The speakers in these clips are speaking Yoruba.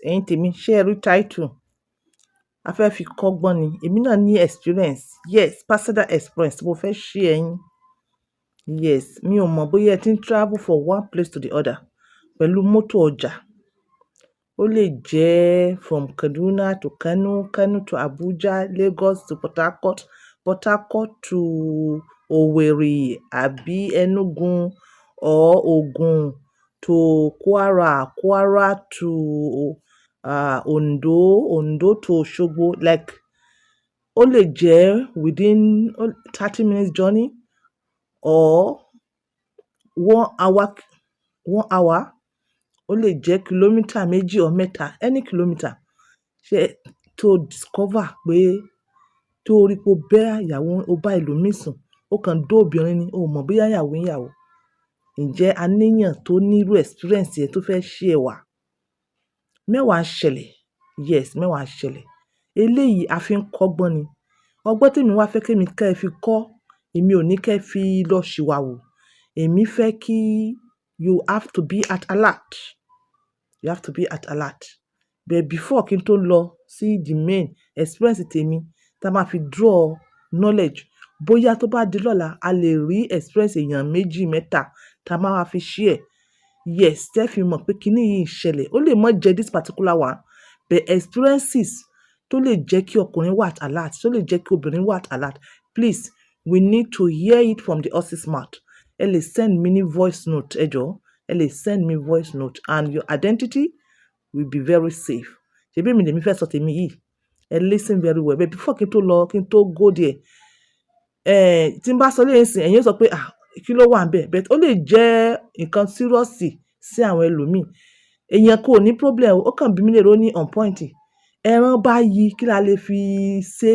ẹ̀yin tèmi ṣé ẹ rí title a fẹ́ fi kọ́gbọ́n ni èmi náà ní experience yes personal experience mo fẹ́ share ẹ̀yin yes mi ò mọ̀ bóyá ẹ ti ń travel from one place to the other pẹ̀lú mọ́tò ọjà ó lè jẹ́ from Kaduna to Kano, Kano to Abuja, Lagos to Port Harcourt, Port Harcourt to Owerri àbí Enugu or Ogun to Kwara, Kwara to Ondo to Osogbo like ó lè jẹ́ within 30 minutes journey or 1 hour ó lè jẹ́ kìlómítà méjì or mẹ́ta any kilometre ṣe tó discover pé tó rí pé ó bá ẹlòmíì sùn ó kàn dó obìnrin ni ó mọ̀ bóyá ìyàwó ǹjẹ́ aníyàn tó nírú experience yẹn tó fẹ́ share wá mẹ́wàá ṣẹlẹ̀ yes mẹ́wàá ṣẹlẹ̀ eléyìí a fi ń kọ́gbọ́n ni ọgbọ́n tèmi wá fẹ́ kémi kẹ́ ẹ fi kọ́ èmi ò ní kẹ́ ẹ fi lọ ṣìwàwù èmi fẹ́ kí you have to be at alert you have to be at alert but before kí n tó lọ sí the main experience tèmi tá máa fi draw knowledge bóyá tó bá di lọ́la a lè rí experience èèyàn méjì mẹ́ta tá máa fi share yes tẹ́ fi mọ̀ pé kíní yìí ṣẹlẹ̀ ó lè má jẹ́ this particular one but experiences tó lè jẹ́ kí ọkùnrin wà at alert tó lè jẹ́ kí obìnrin wà at alert please we need to hear it from the horse's mouth ẹ lè send me ní voice note ẹ jọ̀ọ́ ẹ lè send me voice note and your identity will be very safe ṣebí èmi lèmi fẹ́ sọ tèmi yìí ẹ listen very well but before kí n tó go there tí n bá sọ léyìn sìn ẹ̀yin sọ pé kí ló wà níbẹ̀ but ó lè jẹ́ nǹkan serious sí àwọn ẹlòmíì èèyàn kò ní problem ó kàn bí mi lè ro ní on point ẹran bá yí kí la lè fi ṣe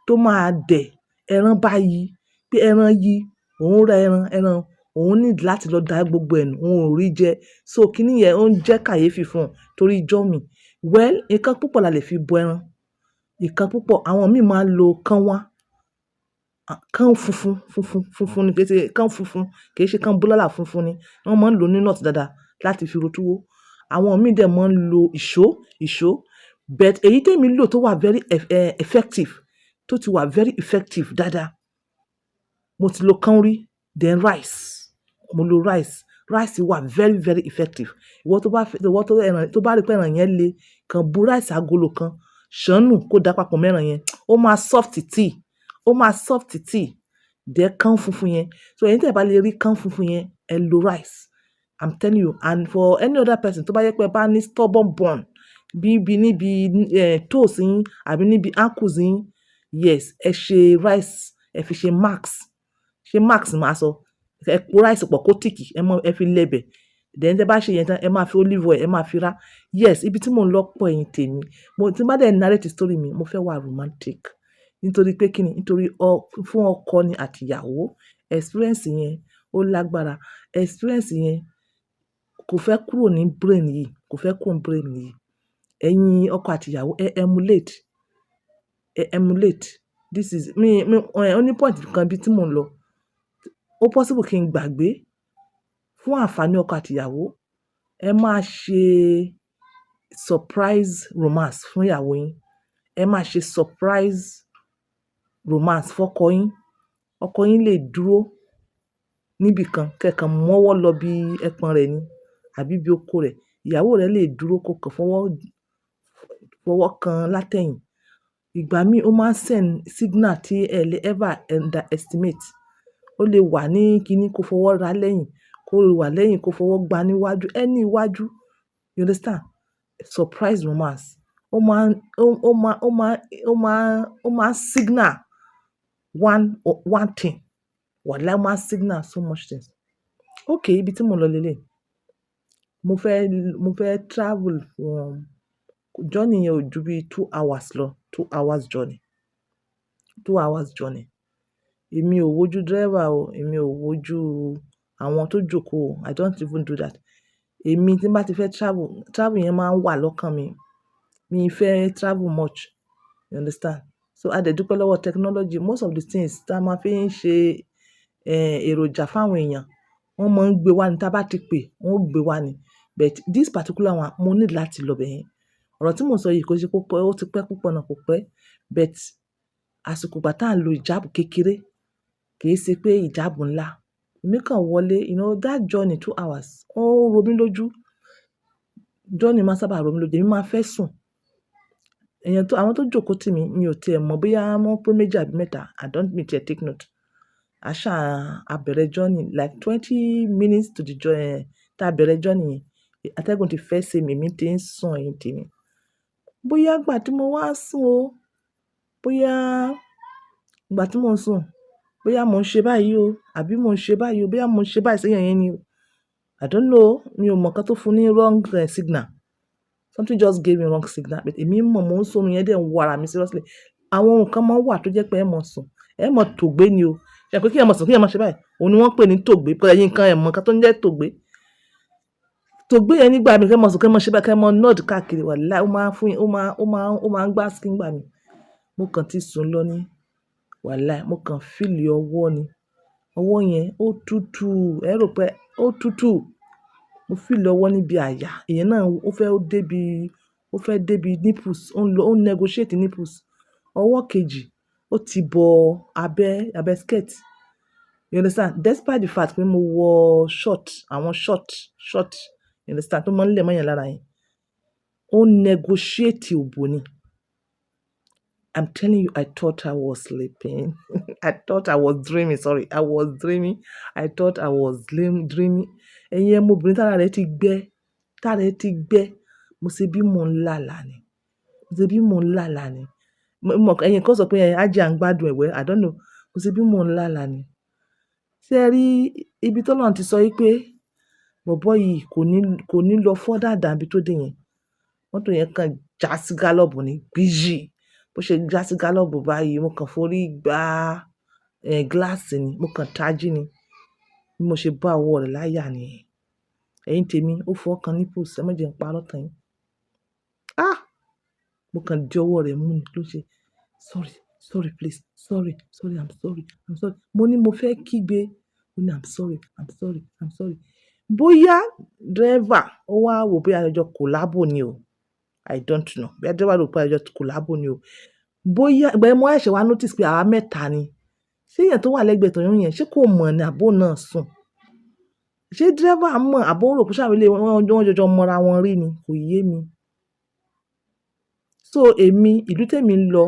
tó máa dẹ̀ ẹran bá yí pé ẹran yí òun ra ẹran òun need láti lọ dá gbogbo ẹnu òun ò rí jẹ so kíní yẹn ó ń jẹ́ kàyéfì fún un torí ijọ́ mi well nǹkan púpọ̀ la lè fi bọ ẹran nǹkan púpọ̀ àwọn míì máa ń lo kánwá kán funfun ni kán funfun kì í ṣe kán búlálà funfun ni wọ́n máa ń lò ní north dáadáa láti fi ro túwó àwọn míì dẹ̀ máa ń lo ìṣó but èyí tèmi lò tó wà very effective tó ti wà very effective dáadáa mo ti lo kán rí then rice mo lo rice wà very very effective ìwọ tó bá rí pé ẹran yẹn le kàn bu rice agolo kan ṣànù kó dà papọ̀ mẹ́ran yẹn ó máa soft tea dẹ̀ kán funfun yẹn so ẹ̀yin tẹ́ bá lè rí kán funfun yẹn ẹ lo rice I'm telling you and for any other person tó bá yẹ pé bá ní stubborn bone níbi toes yín àbí níbi ankles yín yes ẹ ṣe rice ẹ fi ṣe max máa sọ ẹ po rice pọ̀ kó tìkì ẹ fi lẹ́bẹ̀ then tẹ́ bá ṣe yẹn tán ẹ máa fi olive oil ẹ máa fi rá yes ibi tí mò ń lọ pọ̀ ẹ̀yin tèmi tí n bá dẹ̀ narrate story mi mo fẹ́ wà romantic nítorí pé kíni nítorí fún ọkọ ni àtìyàwó experience yẹn ó lágbára experience yẹn kò fẹ́ kúrò ní brain yìí ẹ̀yin ọkọ àtìyàwó ẹ emulate this is only point kan bí tí mò ń lọ ó possible kí n gbàgbé fún àǹfààní ọkọ àtìyàwó ẹ máa ṣe surprise romance fún ìyàwó yín ẹ máa ṣe surprise romance fọ́kọ yín ọkọ yín lè dúró níbì kan kẹ́kàn mọ́wọ́ lọ bí ẹpọ̀n rẹ̀ ni àbí bí oko rẹ̀ ìyàwó rẹ̀ lè dúró kó kàn fọwọ́ kan látẹ̀yìn ìgbà míì ó máa ń send signal tí ẹ lè ever underestimate ó lè wà ní kíní kó fọwọ́ ra lẹ́yìn kó wà lẹ́yìn kó fọwọ́ gba níwájú ẹni iwájú you understand surprise romance ó máa signal one thing wàhálà ó máa signal so much things okay ibi tí mo lọ lélẹ̀ mo fẹ́ travel from journey yẹn ò ju bí 2 hours lọ 2 hours journey èmi ò wojú driver o èmi ò wojú àwọn tó jókòó I don't even do that èmi tí n bá ti fẹ́ travel yẹn máa ń wà lọ́kàn mi fẹ́ travel much you understand so a dẹ̀ dúpẹ́ lọ́wọ́ technology most of the things tá a máa fi ń ṣe èròjà fáwọn èèyàn wọ́n máa ń gbé wá ní tá a bá ti pè wọ́n ó gbé wá ni but this particular one mo need láti lọ bẹ̀yẹn Ọ̀rọ̀ tí mò ń sọ yìí kò ṣe pé ó ti pẹ́ púpọ̀ náà, kò pẹ́, but àsìkò ìgbà tá à ń lo ìjáàbù kékeré, kì í ṣe pé ìjáàbù ńlá. Èmi kàn wọlé, that journey 2 hours, ó ń ro mí lójú. Journey máa ń sábà ro mí lójú, èmi máa fẹ́ sùn. Àwọn tó jókòó tì mí, mi ò tiẹ̀ mọ̀ bóyá wọ́n pé méjì àbí mẹ́ta. Mi tiẹ̀ take note. A bẹ̀rẹ̀ journey like 20 minutes to the journey. Tá a bẹ̀rẹ̀ journey yẹn, atẹ́gùn ti fẹ́ sí mi, èmi ti ń sùn ẹ̀yìn tèmi. Bóyá ìgbà tí mo wá sùn o, bóyá ìgbà tí mò ń sùn, bóyá mò ń ṣe báyìí o, àbí mò ń ṣe báyìí o, bóyá mò ń ṣe báyìí séèyàn yẹn ni o. I don't know. Mi ò mọ̀ nǹkan tó fún ní wrong signal. Something just gave me wrong signal. But èmi mọ̀ mò ń sùn, orun yẹn dẹ̀ ń wọ ara mi seriously. Àwọn nǹkan máa ń wà tó jẹ́ pé ẹ mọ̀ sùn, ẹ mọ̀ tòògbé ni o. Ṣé pé kí ẹ mọ̀ sùn, kí ẹ mọ̀ ṣe báyìí? Òun ni wọ́n pè ní tòògbé. Because ẹ̀yin nǹkan ẹ mọ̀ nǹkan tó ń jẹ́ tòògbé. Tòògbé yẹn nígbà mi kí ẹ mọ̀ sùn, kí ẹ mọ̀ ṣe báyìí, kí ẹ mọ̀ nod káàkiri. Wàláì, ó máa ń fún yín, ó máa ń gbá skin gbà mí. Mo kàn ti sùn lọ ní. Wàláì, mo kàn feel ọwọ́ ni. Ọwọ́ yẹn ó tutù. Ẹ rò pé ó tutù. Mo feel ọwọ́ níbi àyà. Ìyẹn náà ó fẹ́ débi nipples. Ó ń negotiate nipples. Ọwọ́ kejì ó ti bọ abẹ́ skirt. You understand? Despite the fact pé mo wọ àwọn short, you understand? Tó máa ń lẹ̀ mọ́yàn lára yẹn. Ó ń negotiate òbò ni. I'm telling you, I thought I was sleeping. I thought I was dreaming. Sorry, I was dreaming. I thought I was dreaming. Ẹ̀yin ọmọbìnrin tára rẹ̀ ti gbẹ. Mo ṣe bí mò ń lálàá ni. Ẹ̀yin kan sọ pé ajé à ń gbádùn ẹ̀wẹ́. I don't know. Mo ṣe bí mò ń lálàá ni. Ṣé ẹ rí ibi tí Ọlọ́run ti sọ wípé bọ̀bọ́ yìí kò ní lọ further than ibi tó dé yẹn. Mọ́tò yẹn kàn já sí gálọ̀bù ní gbíjì. Bó ṣe já sí gálọ̀bù báyìí, mo kàn forí gbá gíláàsì ni. Mo kàn tají ni. Bí mo ṣe bá ọwọ́ rẹ̀ láyà nìyẹn. Ẹ̀yin tèmi, ó fọwọ́ kan nipples. Ẹ má jẹ́ n parọ́ tàn yín. Mo kàn di ọwọ́ rẹ̀ mú ni ló ṣe, sorry please, sorry, I'm sorry. Mo ní mo fẹ́ kígbe. Mo ní I'm sorry. Bóyá driver ó wá wò bóyá a jọ collabo ni o. I don't know. Bóyá driver rò pé a jọ collabo ni o. Bóyá ìgbà yẹn mo ṣẹ̀ṣẹ̀ wá notice pé àwa mẹ́ta ni. Ṣé èèyàn tó wà lẹ́gbẹ̀ẹ́ tọ̀yún yẹn, ṣé kò mọ̀ ni àbó náà sùn? Ṣé driver mọ̀ àbó rò pé ṣàwílé wọ́n jọjọ mọ́ra wọn rí ni? Kò yé mi. So èmi, ìlú tèmi ń lọ,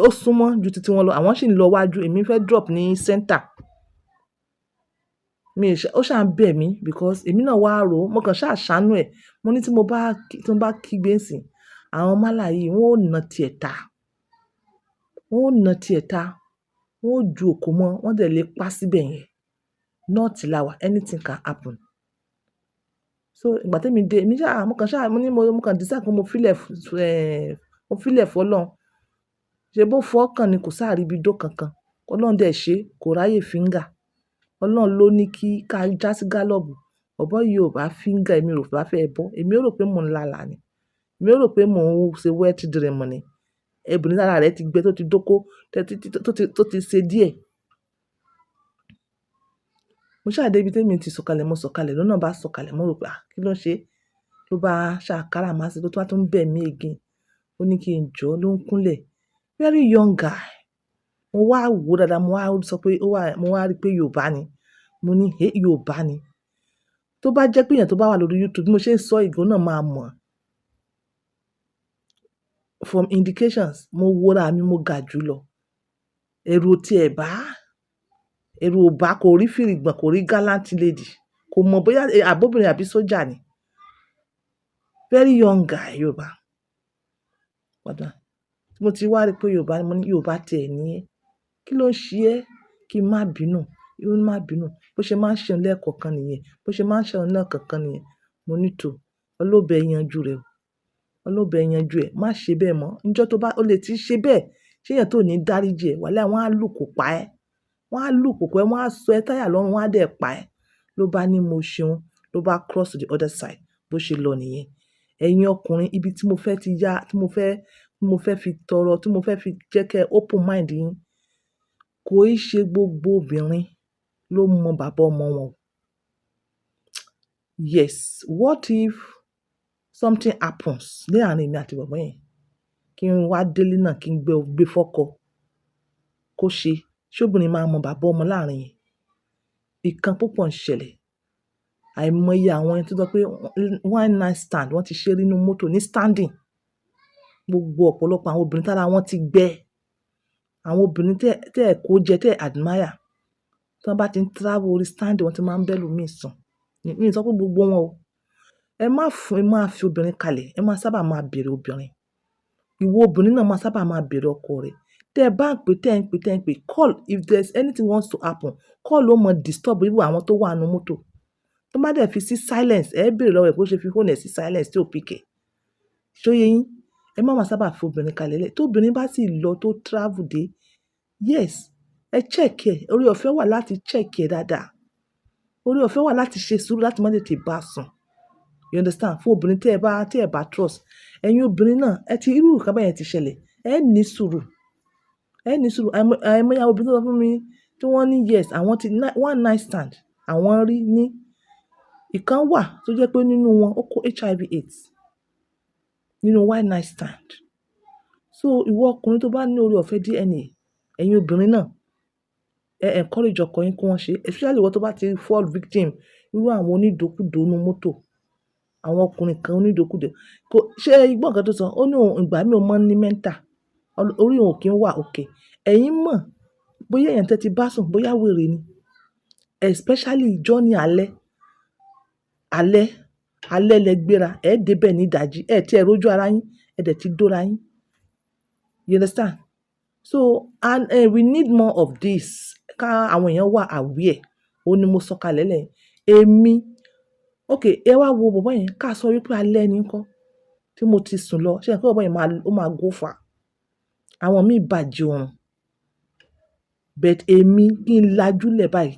ó súnmọ́ ju titi wọn lọ. Àwọn sì ń lọ wájú. Èmi fẹ́ drop ní center. Ó ṣà ń bẹ̀ mí because èmi náà wá rò ó. Mo kàn ṣàánú ẹ̀. Mo ní tí mo bá kígbe ńsìn, àwọn málà yìí wọ́n ó na tiẹ̀ ta. Wọ́n ó ju òkò mọ́, wọ́n dẹ̀ lè pa síbẹ̀ yẹn. North la wà, anything can happen. So ìgbà tèmi dé, mo kàn decide pé mo filẹ̀ f'Ọlọ́run. Ṣé bó fọwọ́ kàn ni kò sáà rí ibi dó kankan. Ọlọ́run dẹ̀ ṣe, kò ráyè finger. Ọlọ́run ló ní ká já sí gálọ̀bù. Bọ̀bọ́ yìí ò bá finger, èmi rò bá fẹ́ bọ́. Èmi rò pé mò ń lálàá ni. Èmi rò pé mò ń ṣe wet dream ni. Obìnrin tára rẹ̀ ti gbẹ, tó ti dóko, tó ti ṣe díẹ̀. Mo ṣáà dé ibi tèmi ti sọ̀kalẹ̀, mo sọ̀kalẹ̀, lọ́nà bá sọ̀kalẹ̀, mo rò pé kí ló ń ṣe? Ló bá káràmásìkí, ló tún bẹ̀ mí again. Ó ní kí n jọ̀ọ́, ló ń kúnlẹ̀. Very young guy. Mo wá wò dáadáa, mo wá sọ pé mo wá rí pé Yorùbá ni. Mo ní Yorùbá ni. Tó bá jẹ́ pé èèyàn tó bá wà lórí YouTube, bí mo ṣe ń sọ ìgò náà máa mọ̀. From indications, mo wòra mi, mo ga jù lọ. Ẹ̀rù ò bá, kò rí fìrìgbọ̀n, kò rí gallant lady. Kò mọ̀ bóyá àbóbìnrin àbí sójà ni. Very young guy, Yorùbá. Mo ti wá rí pé Yorùbá ni. Mo ní Yorùbá tiẹ̀ ni ẹ́. Kí ló ń ṣe ẹ́? Kí n má bínú. Ó ní má bínú. Bó ṣe máa ń ṣe òun lẹ́ẹ̀kọ̀kan nìyẹn. Mo ní tò, Ọlọ́bẹ̀ yanjú rẹ̀ o. Ọlọ́bẹ̀ yanjú ẹ̀. Má ṣe bẹ́ẹ̀ mọ́. Níjọ́ tó bá lè ti ṣe bẹ́ẹ̀, ṣé èèyàn tó ní dáríjì ẹ̀? Wàláì, wọ́n á lùkò pa ẹ́. Wọ́n á sọ ẹ́ táyà lọ́rùn, wọ́n á dẹ̀ pa ẹ́. Ló bá ní mo ṣeun. Ló bá cross to the other side. Bó ṣe lọ nìyẹn. Ẹ̀yin ọkùnrin, ibi tí mo fẹ́ fi tọrọ, tí mo fẹ́ fi jẹ́ kẹ́ open mind yín. Kò í ṣe gbogbo obìnrin ló mọ bàbá ọmọ wọn. Yes, what if something happens láàrin èmi àti bọ̀bọ́ yẹn, kí n wá délé náà kí n gbé fọ́kọ kó ṣe, ṣé obìnrin máa mọ bàbá ọmọ láàrin yẹn? Ìkan púpọ̀ ń ṣẹlẹ̀. Àìmọye àwọn ẹni tó jẹ́ pé one night stand wọ́n ti ṣe rí nínú mọ́tò ní standing. Gbogbo ọ̀pọ̀lọpọ̀ àwọn obìnrin tára wọn ti gbẹ, àwọn obìnrin tẹ́ ẹ̀ kó jẹ, tẹ́ ẹ̀ admire, tí wọ́n bá ti ń travel orí standing wọ́n ti máa ń bẹ́lòmíì sùn. Mi ò sọ pé gbogbo wọn o. Ẹ máa fi obìnrin kalẹ̀, ẹ máa sábà máa bèèrè obìnrin. Ìwọ obìnrin náà máa sábà máa bèèrè ọkọ rẹ̀. Tẹ́ ẹ bá ń pè, tẹ́ ẹ ń pè, call if there's anything wants to happen. Call ló mọ disturb irú àwọn tó wà nínú mọ́tò. Tó bá dẹ̀ fi sí silence, ẹ bèèrè lọ́wọ́ ẹ̀ bó ṣe fi phone ẹ̀ sí silence tí ò pick ẹ̀. Ṣó yé yín? Ẹ máa sábà fi obìnrin kalẹ̀ lẹ̀. Tó obìnrin bá sì lọ tó travel dé, yes, ẹ check ẹ̀. Oore ọ̀fẹ́ wà láti check ẹ̀ dáadáa. Oore ọ̀fẹ́ wà láti ṣe sùúrù láti má tètè bá sùn. You understand? Fún obìnrin tí ẹ bá trust. Ẹ̀yin obìnrin náà, irú nǹkan bẹ́ẹ̀ yẹn ti ṣẹlẹ̀. Ẹ ní sùúrù. Àìmọye àwọn obìnrin tó sọ fún mi tí wọ́n ní yes, àwọn ti one night stand àwọn rí ní ìkan wà tó jẹ́ pé nínú wọn ó kó HIV/AIDS nínú one night stand. So ìwọ ọkùnrin tó bá ní oore ọ̀fẹ́ DNA, ẹ̀yin obìnrin náà, ẹ encourage ọkọ yín kí wọ́n ṣe, especially ìwọ tó bá ti fall victim irú àwọn onídòkúdò nínú mọ́tò. Àwọn ọkùnrin kan onídòkúdò. Ṣé gbọ́ nǹkan tó sọ? Ó ní ìgbà mi ò mọ ní mental. Orí òun kì í wà okay. Ẹ̀yin mọ̀ bóyá èèyàn tẹ́ ti bá sùn, bóyá wèrè ni. Especially journey alẹ́ lẹ gbéra, ẹ dé bẹ̀ ní ìdájí, ẹ tí ẹ rójú ara yín, ẹ dẹ̀ ti dóra yín. You understand? So, and we need more of this. Ká àwọn èèyàn wà aware. Ó ní mo sọ kalẹ̀ lẹ̀. Èmi, okay, ẹ wá wo bọ̀bọ́ yẹn ká sọ wípé alẹ́ ni ńkọ́ tí mo ti sùn lọ. Ṣé ẹ pé bọ̀bọ́ yẹn máa go far. Àwọn míì bàjẹ́ ọ̀run. But èmi kí n lajúlẹ̀ báyìí,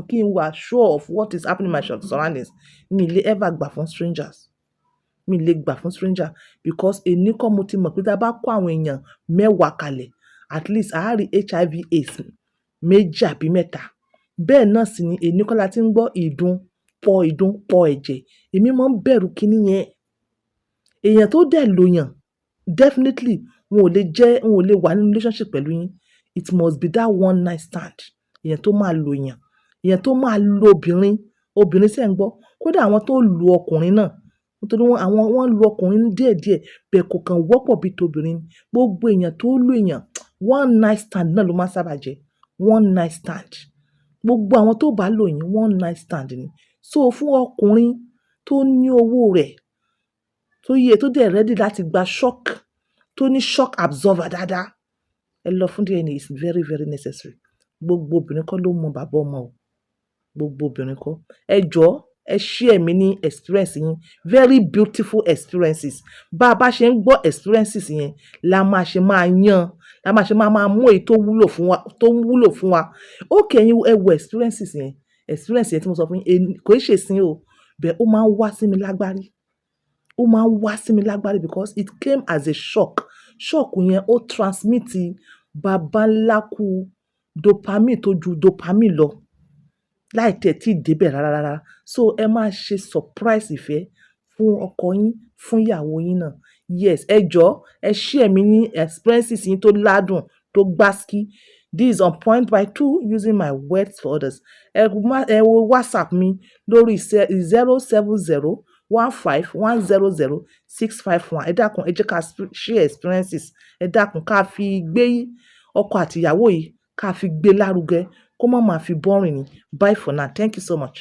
kí n wà sure of what is happening in my surroundings. Mi lè ever gbà fún strangers. Mi lè gbà fún stranger because èní kọ́ mo ti mọ̀ pé tí a bá kó àwọn èèyàn 10 kalẹ̀, at least a rí HIV/AIDS 2 àbí 3. Bẹ́ẹ̀ náà sì ni èní kọ́ la ti ń gbọ́ ìdun pọ̀ ẹ̀jẹ̀. Èmi máa ń bẹ̀rù kíní yẹn. Èèyàn tó dẹ̀ lòyàn, definitely wọn ò lè wà nínú relationship pẹ̀lú yín. It must be that one night stand. Èèyàn tó máa lòyàn, èèyàn tó máa lo obìnrin ṣé ń gbọ́. Kódà àwọn tó lu ọkùnrin náà, nítorí wọ́n lu ọkùnrin díẹ̀díẹ̀, bẹ́ẹ̀ kò kàn wọ́pọ̀ bí tobìnrin. Gbogbo èèyàn tó lu èèyàn, one night stand náà ló máa sábà jẹ́. One night stand. Gbogbo àwọn tó bá lò yín, one night stand ni. So fún ọkùnrin tó ní owó rẹ̀, tó dẹ̀ ready láti gba shock, tó ní shock absorber dáadáa, ẹ lọ fún DNA is very, very necessary. Gbogbo obìnrin kọ́ ló mọ bàbá ọmọ o. Gbogbo obìnrin kọ́. Ẹ jọ̀ọ́, ẹ share mi ní experience yín. Very beautiful experiences. Bá a bá ṣe ń gbọ́ experiences yẹn, la máa ṣe máa yàn, la máa ṣe máa mú èyí tó wúlò fún wa. Okay, ẹ̀yin ẹ wo experiences yẹn. Experience yẹn tí mo sọ fún yín, kò ṣe ìsìn o, but ó máa ń wá sí mi lágbárí. Ó máa ń wá sí mi lágbárí because it came as a shock. Shock yẹn ó transmit babaláku dopamine tó ju dopamine lọ. Láì tẹ̀ tí débẹ̀ rárá. So ẹ máa ṣe surprise ìfẹ́ fún ọkọ yín, fún ìyàwó yín náà. Yes, ẹ jọ̀ọ́, ẹ share mi ní experiences yín tó ládùn, tó gbásky. This is on point by 2 using my words for others. Ẹ wo WhatsApp mi lórí 07015100651. Ẹ dákun, ẹ jẹ́ ká share experiences. Ẹ dákun ká fi gbé ọkọ àti ìyàwó yìí, ká fi gbé lárugẹ, kó má máa fi boring ni. Bye for now. Thank you so much.